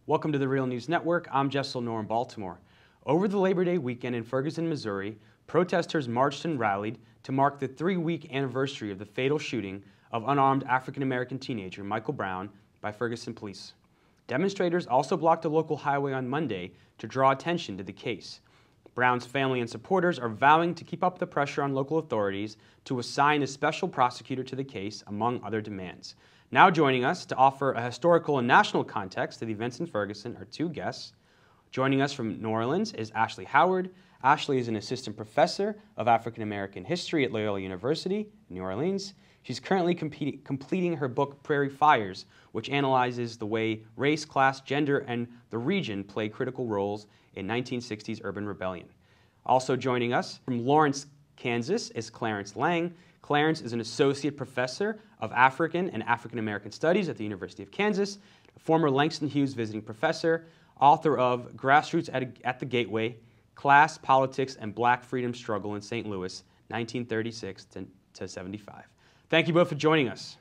Welcome to the Real News Network. I'm Jessel Noor in Baltimore. Over the Labor Day weekend in Ferguson, Missouri, protesters marched and rallied to mark the 3-week anniversary of the fatal shooting of unarmed African-American teenager Michael Brown by Ferguson police. Demonstrators also blocked a local highway on Monday to draw attention to the case. Brown's family and supporters are vowing to keep up the pressure on local authorities to assign a special prosecutor to the case, among other demands. Now joining us to offer a historical and national context to the events in Ferguson are two guests. Joining us from New Orleans is Ashley Howard. Ashley is an assistant professor of African American history at Loyola University in New Orleans. She's currently completing her book Prairie Fires, which analyzes the way race, class, gender, and the region play critical roles in 1960s urban rebellion. Also joining us from Lawrence, Kansas is Clarence Lang. Clarence is an associate professor of African and African American Studies at the University of Kansas, a former Langston Hughes visiting professor, author of Grassroots at the Gateway, Class, Politics, and Black Freedom Struggle in St. Louis, 1936 to 75. Thank you both for joining us.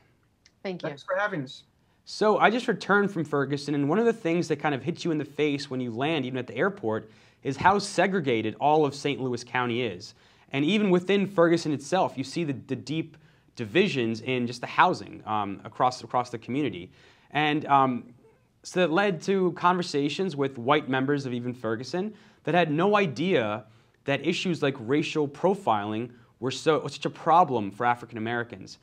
Thank you. Thanks for having us. So I just returned from Ferguson, and one of the things that kind of hits you in the face when you land, even at the airport, is how segregated all of St. Louis County is. And even within Ferguson itself, you see the deep divisions in just the housing across the community. And so that led to conversations with white members of even Ferguson that had no idea that issues like racial profiling were such a problem for African Americans.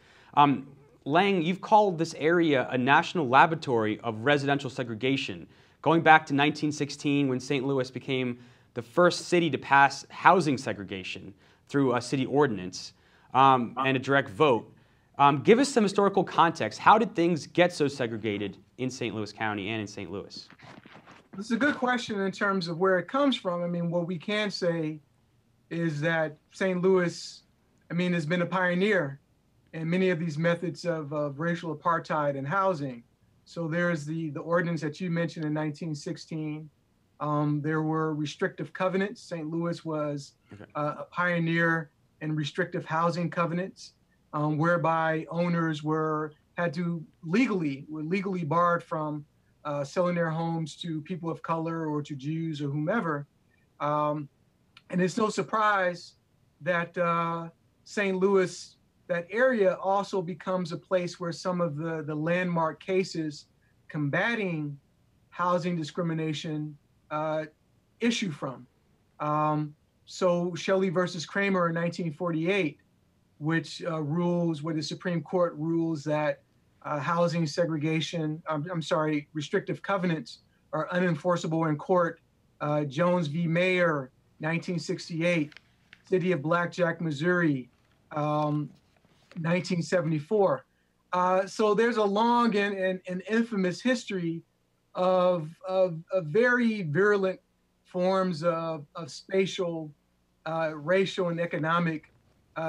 Lang, you've called this area a national laboratory of residential segregation, going back to 1916 when St. Louis became the first city to pass housing segregation through a city ordinance and a direct vote. Give us some historical context. How did things get so segregated in St. Louis County and in St. Louis? This is a good question in terms of where it comes from. I mean, what we can say is that St. Louis, has been a pioneer in many of these methods of racial apartheid and housing. So there's the ordinance that you mentioned in 1916. There were restrictive covenants. St. Louis was a pioneer in restrictive housing covenants, whereby owners were legally barred from selling their homes to people of color or to Jews or whomever. And it's no surprise that St. Louis, that area also becomes a place where some of the landmark cases combating housing discrimination issue from. So Shelley versus Kramer in 1948, which where the Supreme Court rules that housing segregation, restrictive covenants are unenforceable in court. Jones v. Mayer, 1968, City of Blackjack, Missouri, 1974. So there's a long and infamous history of very virulent forms of spatial, racial, and economic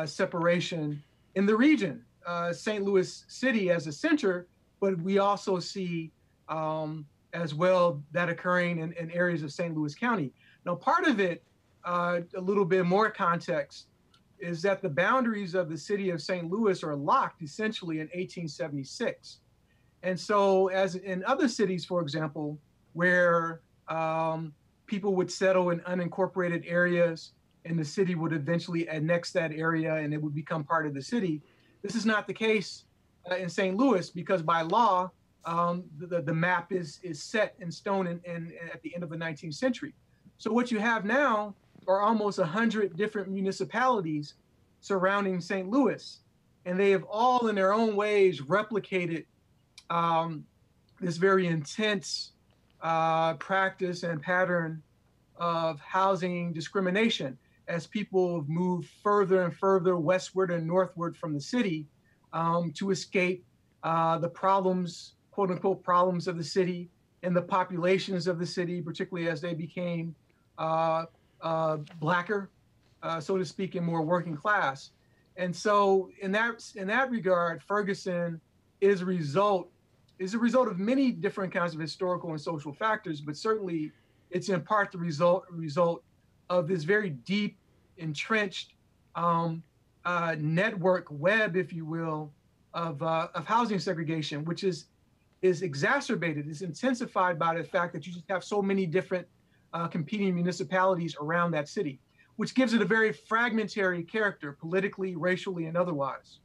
separation in the region. St. Louis City as a center, but we also see as well that occurring in areas of St. Louis County. Now, part of it, a little bit more context, is that the boundaries of the city of St. Louis are locked essentially in 1876. And so as in other cities, for example, where people would settle in unincorporated areas and the city would eventually annex that area and it would become part of the city, this is not the case in St. Louis, because by law, the map is set in stone at the end of the 19th century. So what you have now are almost 100 different municipalities surrounding St. Louis, and they have all in their own ways replicated this very intense practice and pattern of housing discrimination as people have moved further and further westward and northward from the city to escape the problems, quote unquote, problems of the city and the populations of the city, particularly as they became blacker, so to speak, and more working class. And so in that regard, Ferguson is a result of many different kinds of historical and social factors, but certainly it's in part the result of this very deep, entrenched network web, if you will, of housing segregation, which is is exacerbated, is intensified by the fact that you just have so many different competing municipalities around that city, which gives it a very fragmentary character, politically, racially, and otherwise.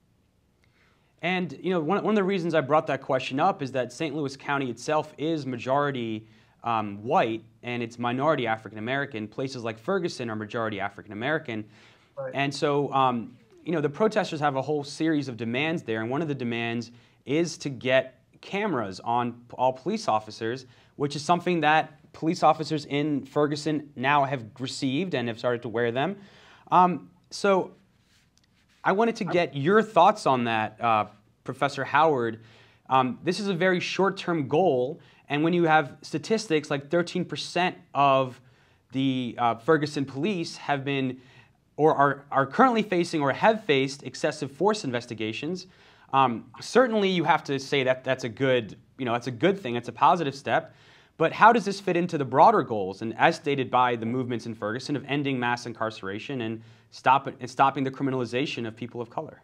And one of the reasons I brought that question up is that St. Louis County itself is majority white, and it's minority African American. Places like Ferguson are majority African American. Right. And so the protesters have a whole series of demands there, and one of the demands is to get cameras on all police officers, which is something that police officers in Ferguson now have received and have started to wear them. So I wanted to get your thoughts on that, Professor Howard. This is a very short-term goal, and when you have statistics like 13% of the Ferguson police have been or are currently facing or have faced excessive force investigations, certainly you have to say that that's a good thing, it's a positive step. But how does this fit into the broader goals, and as stated by the movements in Ferguson, of ending mass incarceration and stopping the criminalization of people of color?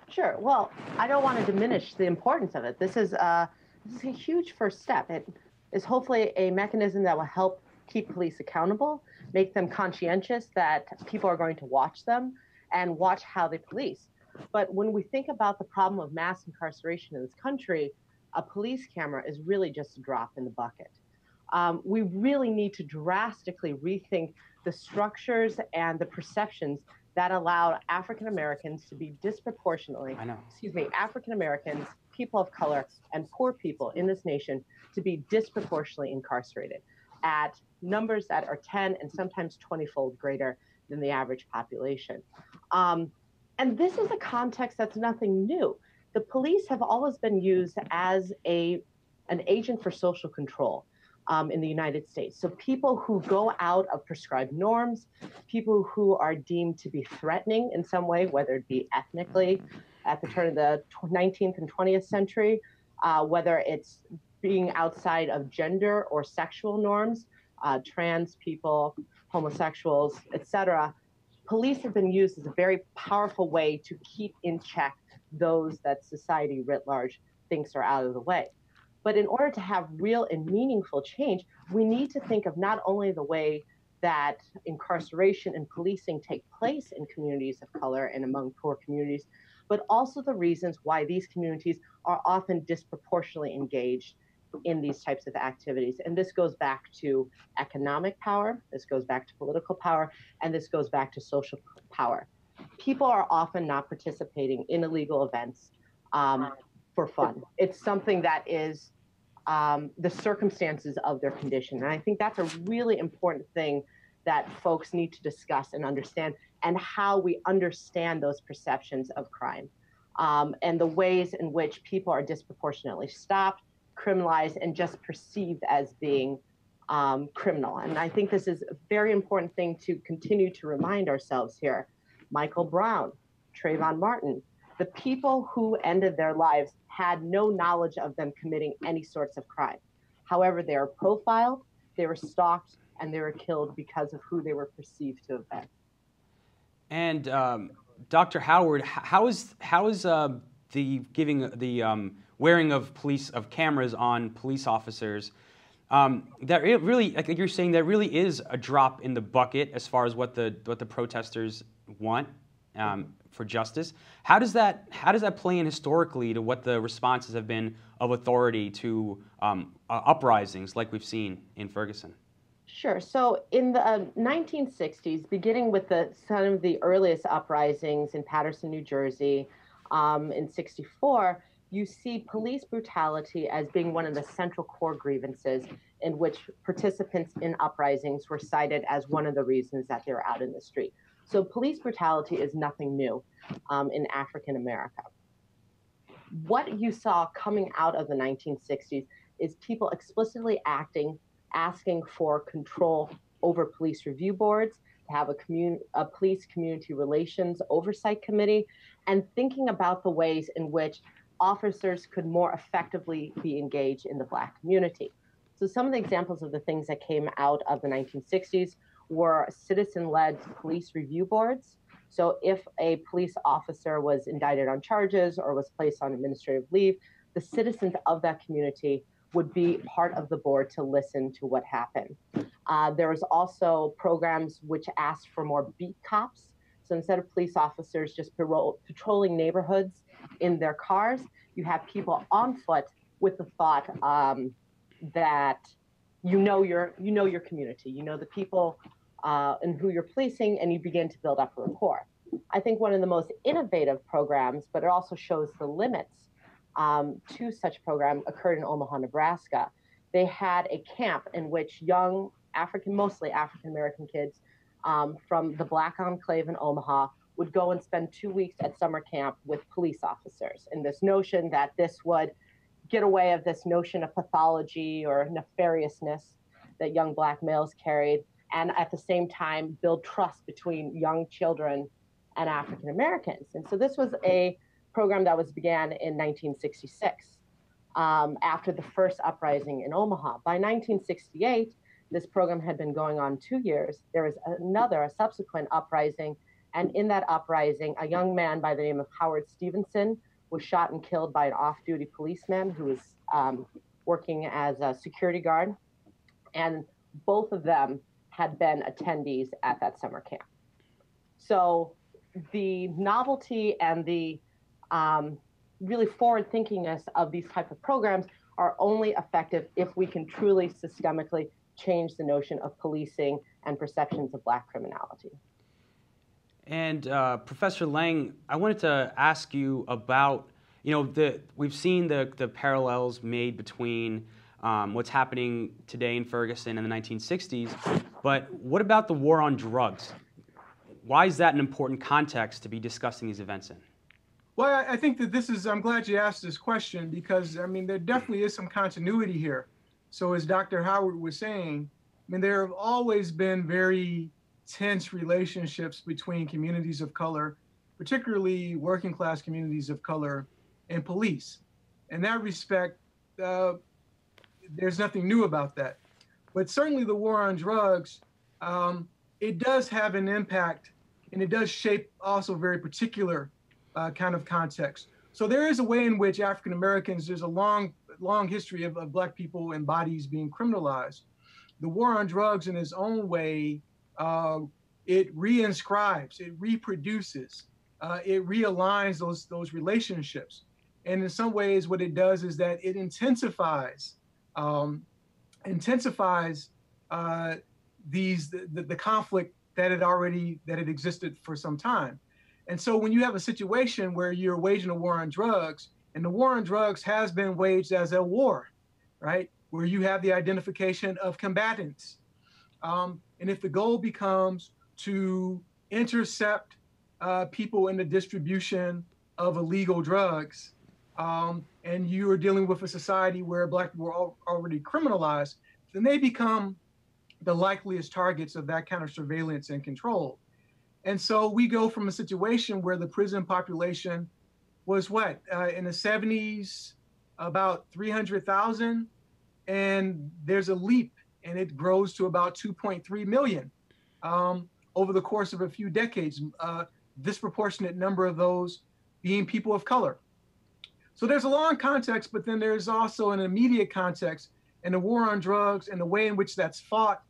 Sure. Well, I don't want to diminish the importance of it. This is a huge first step. It is hopefully a mechanism that will help keep police accountable, make them conscientious that people are going to watch them and watch how they police. But when we think about the problem of mass incarceration in this country, a police camera is really just a drop in the bucket. We really need to drastically rethink the structures and the perceptions that allow African Americans to be disproportionately, African Americans, people of color, and poor people in this nation to be disproportionately incarcerated at numbers that are 10 and sometimes 20-fold greater than the average population. And this is a context that's nothing new. The police have always been used as an agent for social control in the United States. So people who go out of prescribed norms, people who are deemed to be threatening in some way, whether it be ethnically at the turn of the 19th and 20th century, whether it's being outside of gender or sexual norms, trans people, homosexuals, etc. Police have been used as a very powerful way to keep in check those that society writ large thinks are out of the way. But in order to have real and meaningful change, we need to think of not only the way that incarceration and policing take place in communities of color and among poor communities, but also the reasons why these communities are often disproportionately engaged in these types of activities. And this goes back to economic power, this goes back to political power, and this goes back to social power. People are often not participating in illegal events for fun. It's something that is the circumstances of their condition. And I think that's a really important thing that folks need to discuss and understand, and how we understand those perceptions of crime and the ways in which people are disproportionately stopped, criminalized, and just perceived as being criminal. And I think this is a very important thing to continue to remind ourselves here. Michael Brown, Trayvon Martin, the people who ended their lives had no knowledge of them committing any sorts of crime. However, they were profiled, they were stalked, and they were killed because of who they were perceived to have been. And Dr. Howard, how is the wearing of cameras on police officers, that it really, like you're saying, that really is a drop in the bucket as far as what the protesters want for justice. How does that play in historically to what the responses have been of authority to uprisings like we've seen in Ferguson? Sure. So in the 1960s, beginning with some of the earliest uprisings in Paterson, New Jersey, in '64, you see police brutality as being one of the central core grievances in which participants in uprisings were cited as one of the reasons that they were out in the street. So police brutality is nothing new in African America. What you saw coming out of the 1960s is people explicitly asking for control over police review boards, to have a police community relations oversight committee, and thinking about the ways in which officers could more effectively be engaged in the Black community. So some of the examples of the things that came out of the 1960s were citizen-led police review boards. So if a police officer was indicted on charges or was placed on administrative leave, the citizens of that community would be part of the board to listen to what happened. There was also programs which asked for more beat cops. So instead of police officers just patrolling neighborhoods in their cars, you have people on foot with the thought that you know your community, you know the people and who you're policing, and you begin to build up a rapport. I think one of the most innovative programs, but it also shows the limits to such program, occurred in Omaha, Nebraska. They had a camp in which young mostly African American kids from the Black enclave in Omaha would go and spend 2 weeks at summer camp with police officers. And this notion that this would get away of this notion of pathology or nefariousness that young Black males carried, and at the same time build trust between young children and African Americans. And so this was a program that was began in 1966 after the first uprising in Omaha. By 1968, this program had been going on 2 years. There was a subsequent uprising, and in that uprising, a young man by the name of Howard Stevenson was shot and killed by an off-duty policeman who was working as a security guard, and both of them had been attendees at that summer camp. So the novelty and the really forward-thinkingness of these type of programs are only effective if we can truly systemically change the notion of policing and perceptions of Black criminality. And Professor Lang, I wanted to ask you about, we've seen the parallels made between what's happening today in Ferguson in the 1960s, but what about the war on drugs? Why is that an important context to be discussing these events in? Well, I think that I'm glad you asked this question because, there definitely is some continuity here. So as Dr. Howard was saying, there have always been very tense relationships between communities of color, particularly working class communities of color, and police. In that respect, there's nothing new about that. But certainly the war on drugs, it does have an impact, and it does shape also very particular kind of context. So there is a way in which African Americans, there's a long history of Black people and bodies being criminalized. The war on drugs in its own way, it reinscribes, it reproduces, it realigns those relationships. And in some ways, what it does is that it intensifies the conflict that had existed for some time. And so when you have a situation where you're waging a war on drugs, and the war on drugs has been waged as a war, right? Where you have the identification of combatants. And if the goal becomes to intercept people in the distribution of illegal drugs, and you are dealing with a society where Black people are already criminalized, then they become the likeliest targets of that kind of surveillance and control. And so we go from a situation where the prison population was in the 70s, about 300,000, and there's a leap, and it grows to about 2.3 million over the course of a few decades, disproportionate number of those being people of color. So there's a long context, but then there's also an immediate context, and the war on drugs and the way in which that's fought,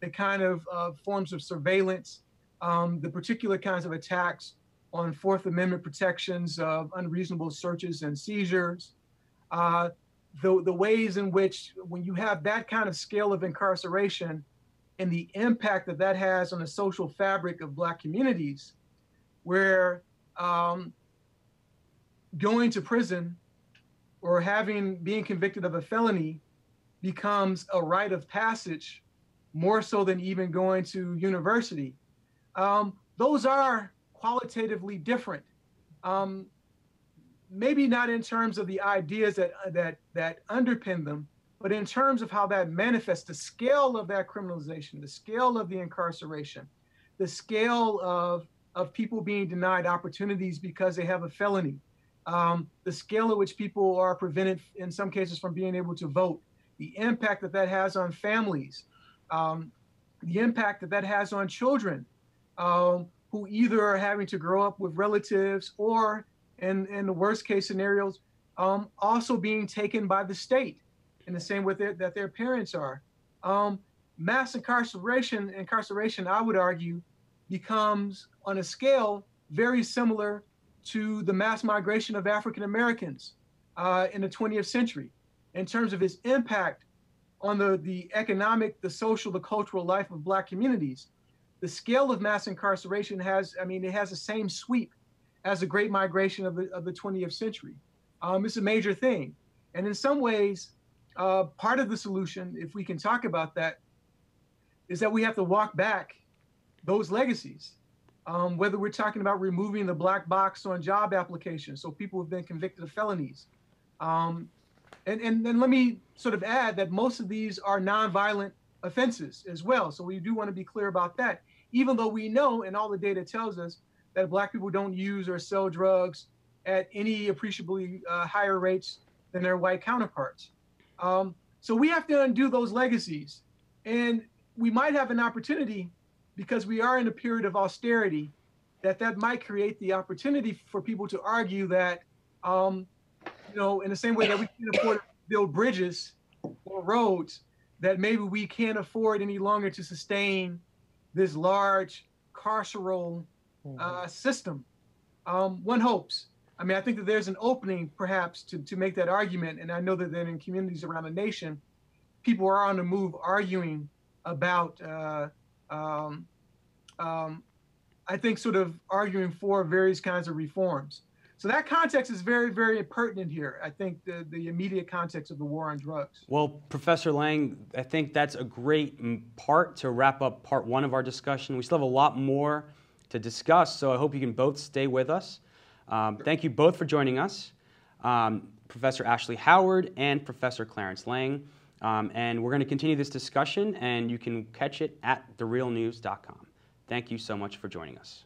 the kind of forms of surveillance, the particular kinds of attacks on Fourth Amendment protections of unreasonable searches and seizures, the ways in which when you have that kind of scale of incarceration and the impact that has on the social fabric of Black communities, where going to prison or being convicted of a felony becomes a rite of passage more so than even going to university. Those are qualitatively different. Maybe not in terms of the ideas that underpin them, but in terms of how that manifests, the scale of that criminalization, the scale of the incarceration, the scale of people being denied opportunities because they have a felony, the scale at which people are prevented, in some cases, from being able to vote, the impact that has on families, the impact that has on children who either are having to grow up with relatives or, in the worst case scenarios, also being taken by the state in the same way that their parents are. Mass incarceration, I would argue, becomes on a scale very similar to the mass migration of African Americans in the 20th century in terms of its impact on the economic, the social, the cultural life of Black communities. The scale of mass incarceration has, it has the same sweep as the Great Migration of the 20th century. It's a major thing. And in some ways, part of the solution, if we can talk about that, is that we have to walk back those legacies. Whether we're talking about removing the black box on job applications, so people who've been convicted of felonies. And let me sort of add that most of these are nonviolent offenses as well. So we do want to be clear about that, even though we know, and all the data tells us, that Black people don't use or sell drugs at any appreciably higher rates than their white counterparts. So we have to undo those legacies. And we might have an opportunity, because we are in a period of austerity, that might create the opportunity for people to argue that, in the same way that we can't afford to build bridges or roads, that maybe we can't afford any longer to sustain this large carceral system. One hopes. I think that there's an opening perhaps to make that argument. And I know that then in communities around the nation, people are on the move arguing about, I think, sort of arguing for various kinds of reforms. So that context is very, very pertinent here. I think the immediate context of the war on drugs. Well, Professor Lang, I think that's a great part to wrap up part one of our discussion. We still have a lot more to discuss, so I hope you can both stay with us. Thank you both for joining us, Professor Ashley Howard and Professor Clarence Lang. And we're going to continue this discussion, and you can catch it at therealnews.com. Thank you so much for joining us.